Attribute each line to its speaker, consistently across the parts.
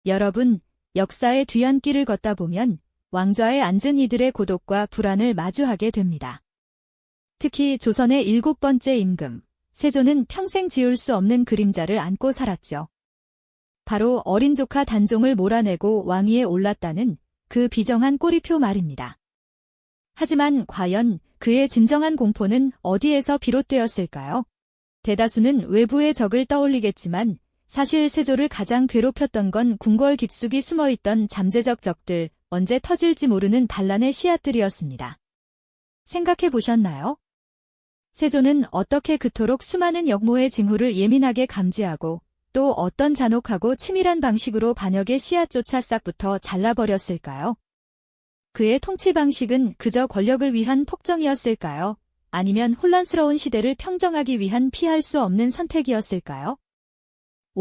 Speaker 1: 여러분, 역사의 뒤안길을 걷다 보면 왕좌에 앉은 이들의 고독과 불안을 마주하게 됩니다. 특히 조선의 7번째 임금, 세조는 평생 지울 수 없는 그림자를 안고 살았죠. 바로 어린 조카 단종을 몰아내고 왕위에 올랐다는 그 비정한 꼬리표 말입니다. 하지만 과연 그의 진정한 공포는 어디에서 비롯되었을까요? 대다수는 외부의 적을 떠올리겠지만 사실 세조를 가장 괴롭혔던 건 궁궐 깊숙이 숨어있던 잠재적 적들, 언제 터질지 모르는 반란의 씨앗들이었습니다. 생각해 보셨나요? 세조는 어떻게 그토록 수많은 역모의 징후를 예민하게 감지하고 또 어떤 잔혹하고 치밀한 방식으로 반역의 씨앗조차 싹부터 잘라버렸을까요? 그의 통치 방식은 그저 권력을 위한 폭정이었을까요? 아니면 혼란스러운 시대를 평정하기 위한 피할 수 없는 선택이었을까요?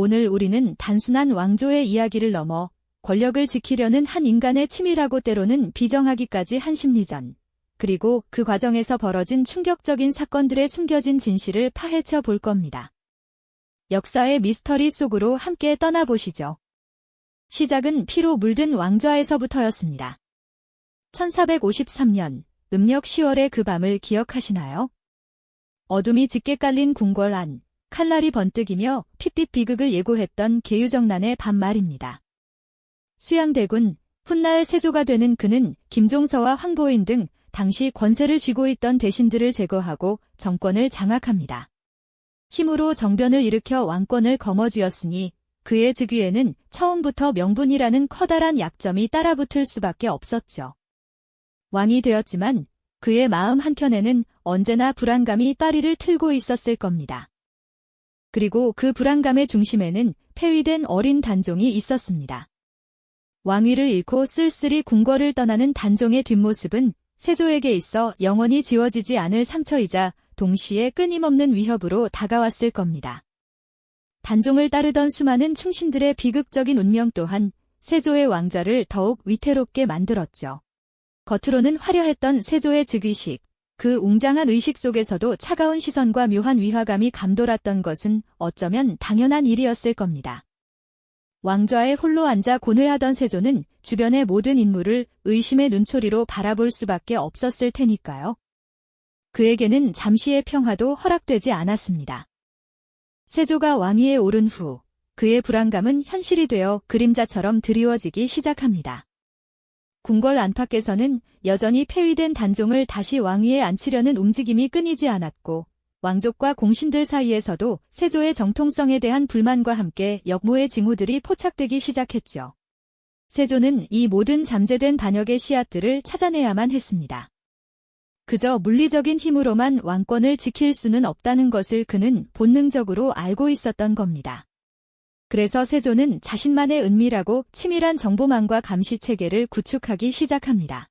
Speaker 1: 오늘 우리는 단순한 왕조의 이야기를 넘어 권력을 지키려는 한 인간의 치밀하고 때로는 비정하기까지 한 심리전, 그리고 그 과정에서 벌어진 충격적인 사건들의 숨겨진 진실을 파헤쳐 볼 겁니다. 역사의 미스터리 속으로 함께 떠나보시죠. 시작은 피로 물든 왕좌에서부터였습니다. 1453년 음력 10월의 그 밤을 기억하시나요? 어둠이 짙게 깔린 궁궐 안, 칼날이 번뜩이며 핏빛 비극을 예고했던 계유정난의 밤 말입니다. 수양대군, 훗날 세조가 되는 그는 김종서와 황보인 등 당시 권세를 쥐고 있던 대신들을 제거하고 정권을 장악합니다. 힘으로 정변을 일으켜 왕권을 거머쥐었으니 그의 즉위에는 처음부터 명분이라는 커다란 약점이 따라붙을 수밖에 없었죠. 왕이 되었지만 그의 마음 한켠에는 언제나 불안감이 따리를 틀고 있었을 겁니다. 그리고 그 불안감의 중심에는 폐위된 어린 단종이 있었습니다. 왕위를 잃고 쓸쓸히 궁궐을 떠나는 단종의 뒷모습은 세조에게 있어 영원히 지워지지 않을 상처이자 동시에 끊임없는 위협으로 다가왔을 겁니다. 단종을 따르던 수많은 충신들의 비극적인 운명 또한 세조의 왕좌를 더욱 위태롭게 만들었죠. 겉으로는 화려했던 세조의 즉위식, 그 웅장한 의식 속에서도 차가운 시선과 묘한 위화감이 감돌았던 것은 어쩌면 당연한 일이었을 겁니다. 왕좌에 홀로 앉아 고뇌하던 세조는 주변의 모든 인물을 의심의 눈초리로 바라볼 수밖에 없었을 테니까요. 그에게는 잠시의 평화도 허락되지 않았습니다. 세조가 왕위에 오른 후 그의 불안감은 현실이 되어 그림자처럼 드리워지기 시작합니다. 궁궐 안팎에서는 여전히 폐위된 단종을 다시 왕위에 앉히려는 움직임이 끊이지 않았고 왕족과 공신들 사이에서도 세조의 정통성에 대한 불만과 함께 역모의 징후들이 포착되기 시작했죠. 세조는 이 모든 잠재된 반역의 씨앗들을 찾아내야만 했습니다. 그저 물리적인 힘으로만 왕권을 지킬 수는 없다는 것을 그는 본능적으로 알고 있었던 겁니다. 그래서 세조는 자신만의 은밀하고 치밀한 정보망과 감시체계를 구축하기 시작합니다.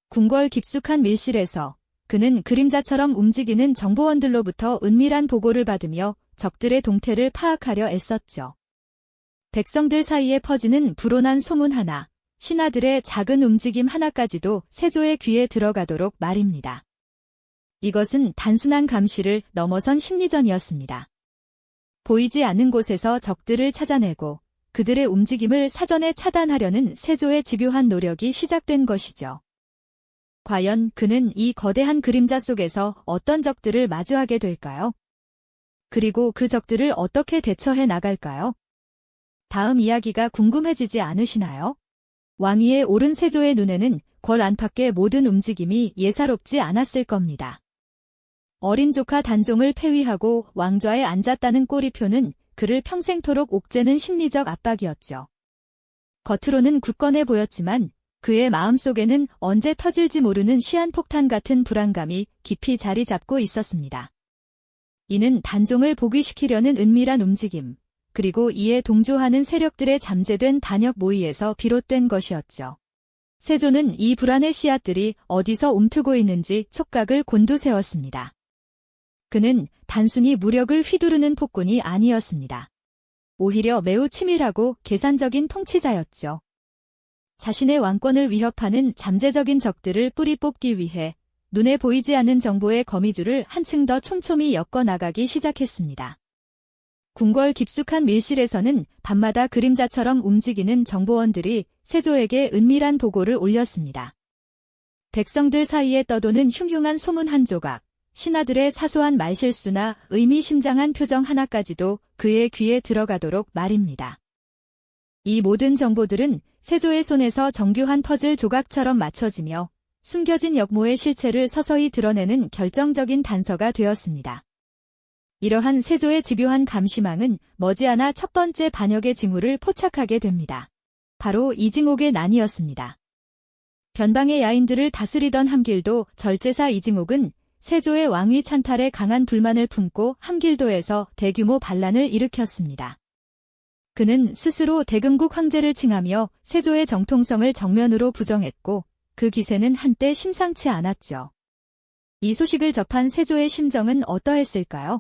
Speaker 1: 궁궐 깊숙한 밀실에서 그는 그림자처럼 움직이는 정보원들로부터 은밀한 보고를 받으며 적들의 동태를 파악하려 애썼죠. 백성들 사이에 퍼지는 불온한 소문 하나, 신하들의 작은 움직임 하나까지도 세조의 귀에 들어가도록 말입니다. 이것은 단순한 감시를 넘어선 심리전이었습니다. 보이지 않는 곳에서 적들을 찾아내고 그들의 움직임을 사전에 차단하려는 세조의 집요한 노력이 시작된 것이죠. 과연 그는 이 거대한 그림자 속에서 어떤 적들을 마주하게 될까요? 그리고 그 적들을 어떻게 대처해 나갈까요? 다음 이야기가 궁금해지지 않으시나요? 왕위에 오른 세조의 눈에는 궐 안팎의 모든 움직임이 예사롭지 않았을 겁니다. 어린 조카 단종을 폐위하고 왕좌에 앉았다는 꼬리표는 그를 평생토록 옥죄는 심리적 압박이었죠. 겉으로는 굳건해 보였지만 그의 마음속에는 언제 터질지 모르는 시한폭탄 같은 불안감이 깊이 자리 잡고 있었습니다. 이는 단종을 복위시키려는 은밀한 움직임, 그리고 이에 동조하는 세력들의 잠재된 반역 모의에서 비롯된 것이었죠. 세조는 이 불안의 씨앗들이 어디서 움트고 있는지 촉각을 곤두세웠습니다. 그는 단순히 무력을 휘두르는 폭군이 아니었습니다. 오히려 매우 치밀하고 계산적인 통치자였죠. 자신의 왕권을 위협하는 잠재적인 적들을 뿌리 뽑기 위해 눈에 보이지 않는 정보의 거미줄을 한층 더 촘촘히 엮어 나가기 시작했습니다. 궁궐 깊숙한 밀실에서는 밤마다 그림자처럼 움직이는 정보원들이 세조에게 은밀한 보고를 올렸습니다. 백성들 사이에 떠도는 흉흉한 소문 한 조각, 신하들의 사소한 말실수나 의미심장한 표정 하나까지도 그의 귀에 들어가도록 말입니다. 이 모든 정보들은 세조의 손에서 정교한 퍼즐 조각처럼 맞춰지며 숨겨진 역모의 실체를 서서히 드러내는 결정적인 단서가 되었습니다. 이러한 세조의 집요한 감시망은 머지않아 첫 번째 반역의 징후를 포착하게 됩니다. 바로 이징옥의 난이었습니다. 변방의 야인들을 다스리던 함길도 절제사 이징옥은 세조의 왕위 찬탈에 강한 불만을 품고 함길도에서 대규모 반란을 일으켰습니다. 그는 스스로 대금국 황제를 칭하며 세조의 정통성을 정면으로 부정했고 그 기세는 한때 심상치 않았죠. 이 소식을 접한 세조의 심정은 어떠했을까요?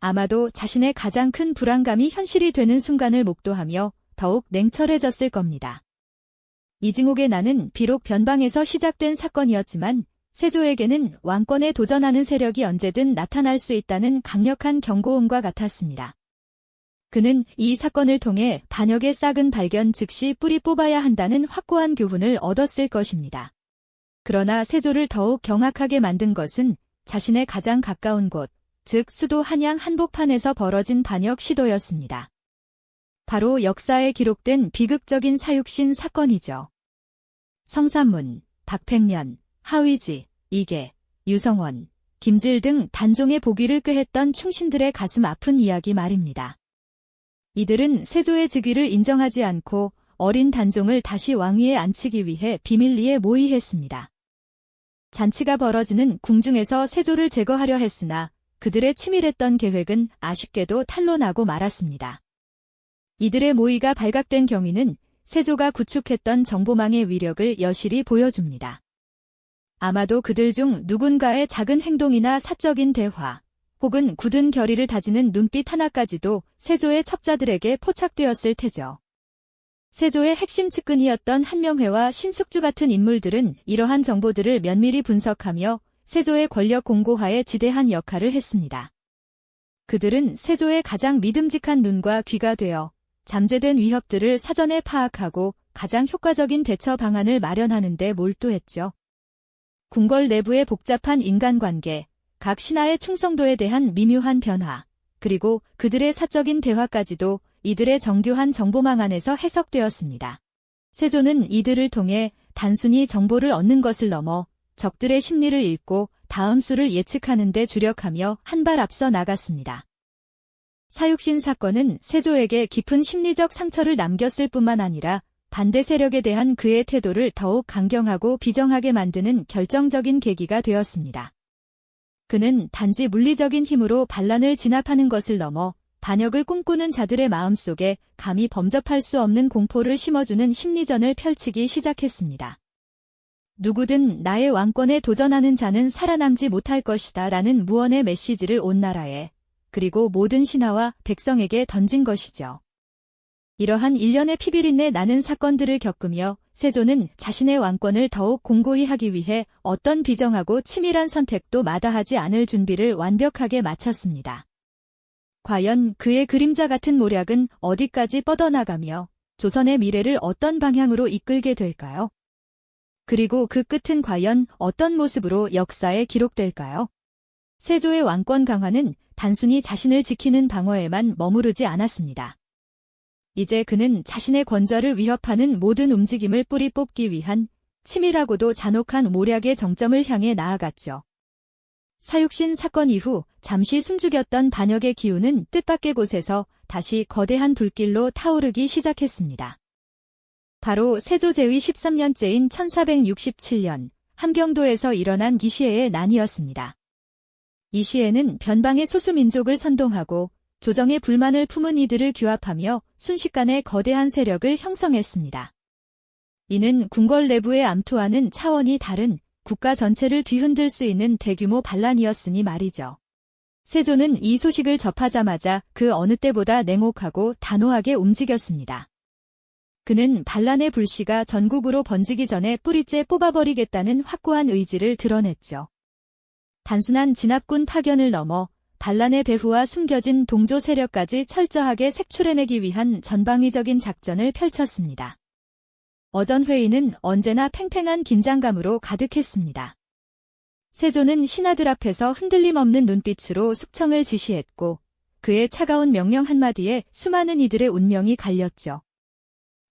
Speaker 1: 아마도 자신의 가장 큰 불안감이 현실이 되는 순간을 목도하며 더욱 냉철해졌을 겁니다. 이징옥의 난은 비록 변방에서 시작된 사건이었지만 세조에게는 왕권에 도전하는 세력이 언제든 나타날 수 있다는 강력한 경고음과 같았습니다. 그는 이 사건을 통해 반역의 싹은 발견 즉시 뿌리 뽑아야 한다는 확고한 교훈을 얻었을 것입니다. 그러나 세조를 더욱 경악하게 만든 것은 자신의 가장 가까운 곳, 즉 수도 한양 한복판에서 벌어진 반역 시도였습니다. 바로 역사에 기록된 비극적인 사육신 사건이죠. 성삼문, 박팽년, 하위지, 이계, 유성원, 김질 등 단종의 보기를 꾀했던 충신들의 가슴 아픈 이야기 말입니다. 이들은 세조의 즉위를 인정하지 않고 어린 단종을 다시 왕위에 앉히기 위해 비밀리에 모의했습니다. 잔치가 벌어지는 궁중에서 세조를 제거하려 했으나 그들의 치밀했던 계획은 아쉽게도 탄로나고 말았습니다. 이들의 모의가 발각된 경위는 세조가 구축했던 정보망의 위력을 여실히 보여줍니다. 아마도 그들 중 누군가의 작은 행동이나 사적인 대화, 혹은 굳은 결의를 다지는 눈빛 하나까지도 세조의 첩자들에게 포착되었을 테죠. 세조의 핵심 측근이었던 한명회와 신숙주 같은 인물들은 이러한 정보들을 면밀히 분석하며 세조의 권력 공고화에 지대한 역할을 했습니다. 그들은 세조의 가장 믿음직한 눈과 귀가 되어 잠재된 위협들을 사전에 파악하고 가장 효과적인 대처 방안을 마련하는 데 몰두했죠. 궁궐 내부의 복잡한 인간관계, 각 신하의 충성도에 대한 미묘한 변화, 그리고 그들의 사적인 대화까지도 이들의 정교한 정보망 안에서 해석되었습니다. 세조는 이들을 통해 단순히 정보를 얻는 것을 넘어 적들의 심리를 읽고 다음 수를 예측하는 데 주력하며 한 발 앞서 나갔습니다. 사육신 사건은 세조에게 깊은 심리적 상처를 남겼을 뿐만 아니라 반대 세력에 대한 그의 태도를 더욱 강경하고 비정하게 만드는 결정적인 계기가 되었습니다. 그는 단지 물리적인 힘으로 반란을 진압하는 것을 넘어 반역을 꿈꾸는 자들의 마음속에 감히 범접할 수 없는 공포를 심어주는 심리전을 펼치기 시작했습니다. 누구든 나의 왕권에 도전하는 자는 살아남지 못할 것이다 라는 무언의 메시지를 온 나라에, 그리고 모든 신하와 백성에게 던진 것이죠. 이러한 일련의 피비린내 나는 사건들을 겪으며 세조는 자신의 왕권을 더욱 공고히 하기 위해 어떤 비정하고 치밀한 선택도 마다하지 않을 준비를 완벽하게 마쳤습니다. 과연 그의 그림자 같은 모략은 어디까지 뻗어나가며 조선의 미래를 어떤 방향으로 이끌게 될까요? 그리고 그 끝은 과연 어떤 모습으로 역사에 기록될까요? 세조의 왕권 강화는 단순히 자신을 지키는 방어에만 머무르지 않았습니다. 이제 그는 자신의 권좌를 위협하는 모든 움직임을 뿌리 뽑기 위한 치밀하고도 잔혹한 모략의 정점을 향해 나아갔죠. 사육신 사건 이후 잠시 숨죽였던 반역의 기운은 뜻밖의 곳에서 다시 거대한 불길로 타오르기 시작했습니다. 바로 세조 제위 13년째인 1467년 함경도에서 일어난 기시해의 난이었습니다. 이 시해는 변방의 소수민족을 선동하고 조정의 불만을 품은 이들을 규합하며 순식간에 거대한 세력을 형성했습니다. 이는 궁궐 내부에 암투하는 차원이 다른 국가 전체를 뒤흔들 수 있는 대규모 반란이었으니 말이죠. 세조는 이 소식을 접하자마자 그 어느 때보다 냉혹하고 단호하게 움직였습니다. 그는 반란의 불씨가 전국으로 번지기 전에 뿌리째 뽑아버리겠다는 확고한 의지를 드러냈죠. 단순한 진압군 파견을 넘어 반란의 배후와 숨겨진 동조 세력까지 철저하게 색출해내기 위한 전방위적인 작전을 펼쳤습니다. 어전 회의는 언제나 팽팽한 긴장감으로 가득했습니다. 세조는 신하들 앞에서 흔들림 없는 눈빛으로 숙청을 지시했고 그의 차가운 명령 한마디에 수많은 이들의 운명이 갈렸죠.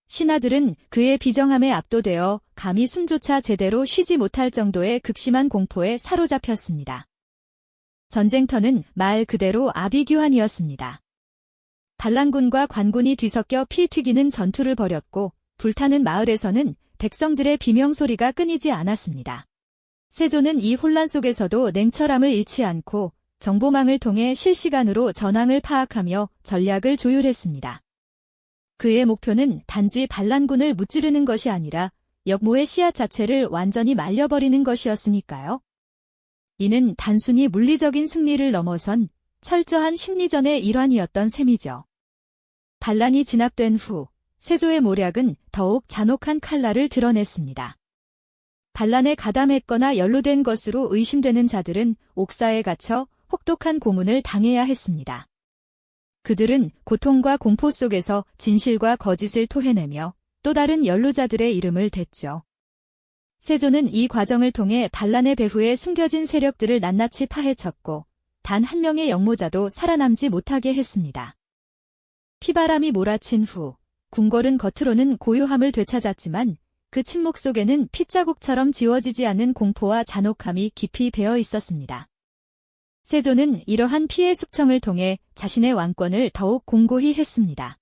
Speaker 1: 신하들은 그의 비정함에 압도되어 감히 숨조차 제대로 쉬지 못할 정도의 극심한 공포에 사로잡혔습니다. 전쟁터는 말 그대로 아비규환이었습니다. 반란군과 관군이 뒤섞여 피 튀기는 전투를 벌였고 불타는 마을에서는 백성들의 비명소리가 끊이지 않았습니다. 세조는 이 혼란 속에서도 냉철함을 잃지 않고 정보망을 통해 실시간으로 전황을 파악하며 전략을 조율했습니다. 그의 목표는 단지 반란군을 무찌르는 것이 아니라 역모의 씨앗 자체를 완전히 말려버리는 것이었으니까요. 이는 단순히 물리적인 승리를 넘어선 철저한 심리전의 일환이었던 셈이죠. 반란이 진압된 후 세조의 모략은 더욱 잔혹한 칼날을 드러냈습니다. 반란에 가담했거나 연루된 것으로 의심되는 자들은 옥사에 갇혀 혹독한 고문을 당해야 했습니다. 그들은 고통과 공포 속에서 진실과 거짓을 토해내며 또 다른 연루자들의 이름을 댔죠. 세조는 이 과정을 통해 반란의 배후에 숨겨진 세력들을 낱낱이 파헤쳤고 단 한 명의 역모자도 살아남지 못하게 했습니다. 피바람이 몰아친 후 궁궐은 겉으로는 고요함을 되찾았지만 그 침묵 속에는 핏자국처럼 지워지지 않는 공포와 잔혹함이 깊이 배어 있었습니다. 세조는 이러한 피해 숙청을 통해 자신의 왕권을 더욱 공고히 했습니다.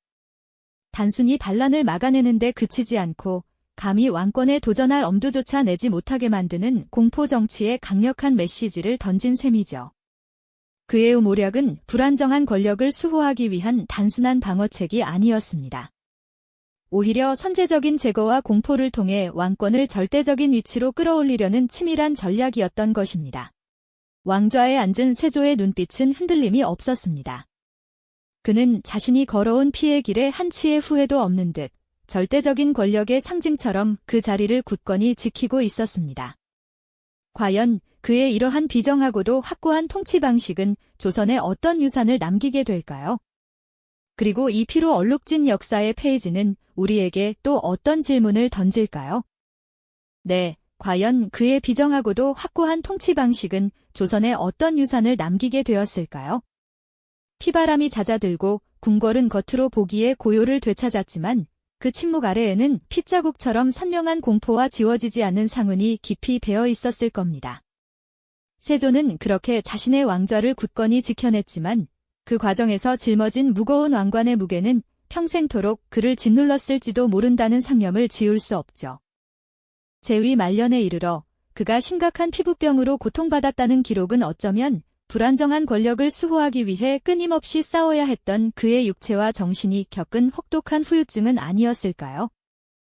Speaker 1: 단순히 반란을 막아내는 데 그치지 않고 감히 왕권에 도전할 엄두조차 내지 못하게 만드는 공포 정치의 강력한 메시지를 던진 셈이죠. 그의 모략은 불안정한 권력을 수호하기 위한 단순한 방어책이 아니었습니다. 오히려 선제적인 제거와 공포를 통해 왕권을 절대적인 위치로 끌어올리려는 치밀한 전략이었던 것입니다. 왕좌에 앉은 세조의 눈빛은 흔들림이 없었습니다. 그는 자신이 걸어온 피의 길에 한치의 후회도 없는 듯 절대적인 권력의 상징처럼 그 자리를 굳건히 지키고 있었습니다. 과연 그의 이러한 비정하고도 확고한 통치 방식은 조선에 어떤 유산을 남기게 될까요? 그리고 이 피로 얼룩진 역사의 페이지는 우리에게 또 어떤 질문을 던질까요? 네, 과연 그의 비정하고도 확고한 통치 방식은 조선에 어떤 유산을 남기게 되었을까요? 피바람이 잦아들고 궁궐은 겉으로 보기에 고요를 되찾았지만 그 침묵 아래에는 핏자국처럼 선명한 공포와 지워지지 않는 상흔이 깊이 배어 있었을 겁니다. 세조는 그렇게 자신의 왕좌를 굳건히 지켜냈지만 그 과정에서 짊어진 무거운 왕관의 무게는 평생토록 그를 짓눌렀을지도 모른다는 상념을 지울 수 없죠. 재위 말년에 이르러 그가 심각한 피부병으로 고통받았다는 기록은 어쩌면 불안정한 권력을 수호하기 위해 끊임없이 싸워야 했던 그의 육체와 정신이 겪은 혹독한 후유증은 아니었을까요?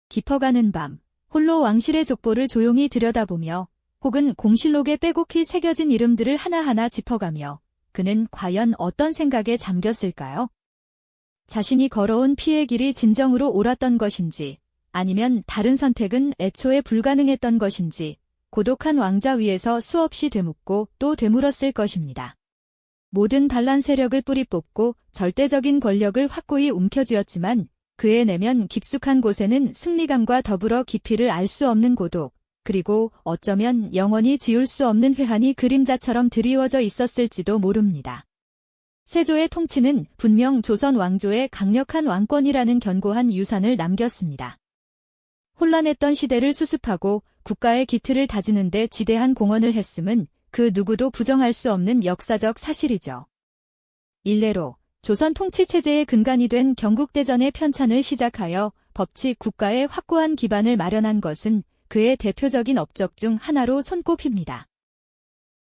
Speaker 1: 깊어가는 밤, 홀로 왕실의 족보를 조용히 들여다보며 혹은 공실록에 빼곡히 새겨진 이름들을 하나하나 짚어가며 그는 과연 어떤 생각에 잠겼을까요? 자신이 걸어온 피의 길이 진정으로 옳았던 것인지 아니면 다른 선택은 애초에 불가능했던 것인지 고독한 왕좌 위에서 수없이 되묻고 또 되물었을 것입니다. 모든 반란 세력을 뿌리 뽑고 절대적인 권력을 확고히 움켜쥐었지만 그의 내면 깊숙한 곳에는 승리감과 더불어 깊이를 알 수 없는 고독, 그리고 어쩌면 영원히 지울 수 없는 회한이 그림자처럼 드리워져 있었을지도 모릅니다. 세조의 통치는 분명 조선 왕조의 강력한 왕권이라는 견고한 유산을 남겼습니다. 혼란했던 시대를 수습하고 국가의 기틀을 다지는 데 지대한 공헌을 했음은 그 누구도 부정할 수 없는 역사적 사실이죠. 일례로 조선 통치체제의 근간이 된 경국대전의 편찬을 시작하여 법치 국가의 확고한 기반을 마련한 것은 그의 대표적인 업적 중 하나로 손꼽힙니다.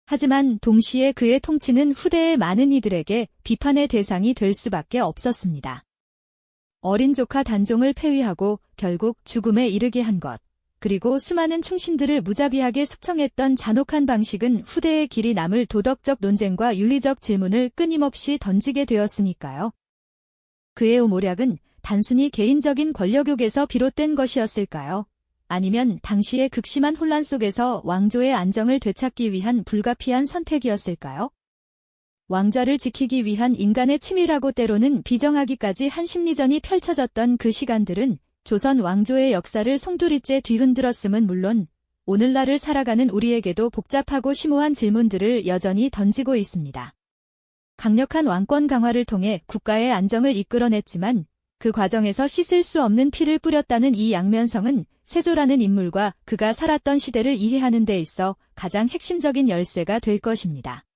Speaker 1: 하지만 동시에 그의 통치는 후대의 많은 이들에게 비판의 대상이 될 수밖에 없었습니다. 어린 조카 단종을 폐위하고 결국 죽음에 이르게 한 것, 그리고 수많은 충신들을 무자비하게 숙청했던 잔혹한 방식은 후대의 길이 남을 도덕적 논쟁과 윤리적 질문을 끊임없이 던지게 되었으니까요. 그의 모략은 단순히 개인적인 권력욕에서 비롯된 것이었을까요? 아니면 당시의 극심한 혼란 속에서 왕조의 안정을 되찾기 위한 불가피한 선택이었을까요? 왕좌를 지키기 위한 인간의 치밀하고 때로는 비정하기까지 한 심리전이 펼쳐졌던 그 시간들은 조선 왕조의 역사를 송두리째 뒤흔들었음은 물론 오늘날을 살아가는 우리에게도 복잡하고 심오한 질문들을 여전히 던지고 있습니다. 강력한 왕권 강화를 통해 국가의 안정을 이끌어냈지만 그 과정에서 씻을 수 없는 피를 뿌렸다는 이 양면성은 세조라는 인물과 그가 살았던 시대를 이해하는 데 있어 가장 핵심적인 열쇠가 될 것입니다.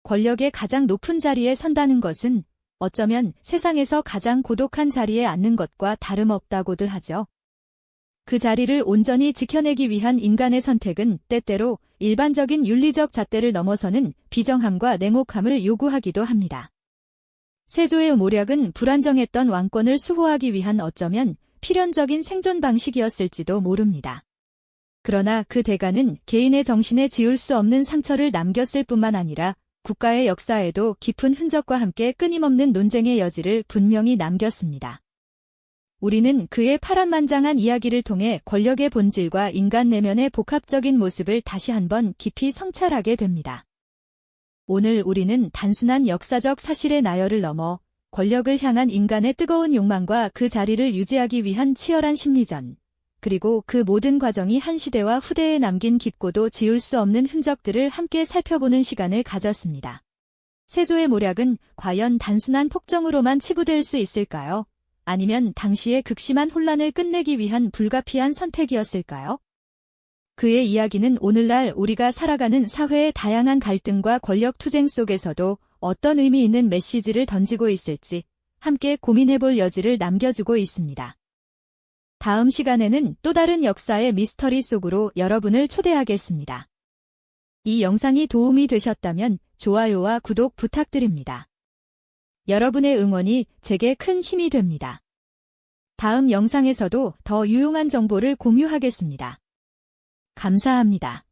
Speaker 1: 권력의 가장 높은 자리에 선다는 것은 어쩌면 세상에서 가장 고독한 자리에 앉는 것과 다름없다고들 하죠. 그 자리를 온전히 지켜내기 위한 인간의 선택은 때때로 일반적인 윤리적 잣대를 넘어서는 비정함과 냉혹함을 요구하기도 합니다. 세조의 모략은 불안정했던 왕권을 수호하기 위한 어쩌면 필연적인 생존 방식이었을지도 모릅니다. 그러나 그 대가는 개인의 정신에 지울 수 없는 상처를 남겼을 뿐만 아니라 국가의 역사에도 깊은 흔적과 함께 끊임없는 논쟁의 여지를 분명히 남겼습니다. 우리는 그의 파란만장한 이야기를 통해 권력의 본질과 인간 내면의 복합적인 모습을 다시 한번 깊이 성찰하게 됩니다. 오늘 우리는 단순한 역사적 사실의 나열을 넘어 권력을 향한 인간의 뜨거운 욕망과 그 자리를 유지하기 위한 치열한 심리전, 그리고 그 모든 과정이 한 시대와 후대에 남긴 깊고도 지울 수 없는 흔적들을 함께 살펴보는 시간을 가졌습니다. 세조의 모략은 과연 단순한 폭정으로만 치부될 수 있을까요? 아니면 당시의 극심한 혼란을 끝내기 위한 불가피한 선택이었을까요? 그의 이야기는 오늘날 우리가 살아가는 사회의 다양한 갈등과 권력 투쟁 속에서도 어떤 의미 있는 메시지를 던지고 있을지 함께 고민해볼 여지를 남겨주고 있습니다. 다음 시간에는 또 다른 역사의 미스터리 속으로 여러분을 초대하겠습니다. 이 영상이 도움이 되셨다면 좋아요와 구독 부탁드립니다. 여러분의 응원이 제게 큰 힘이 됩니다. 다음 영상에서도 더 유용한 정보를 공유하겠습니다. 감사합니다.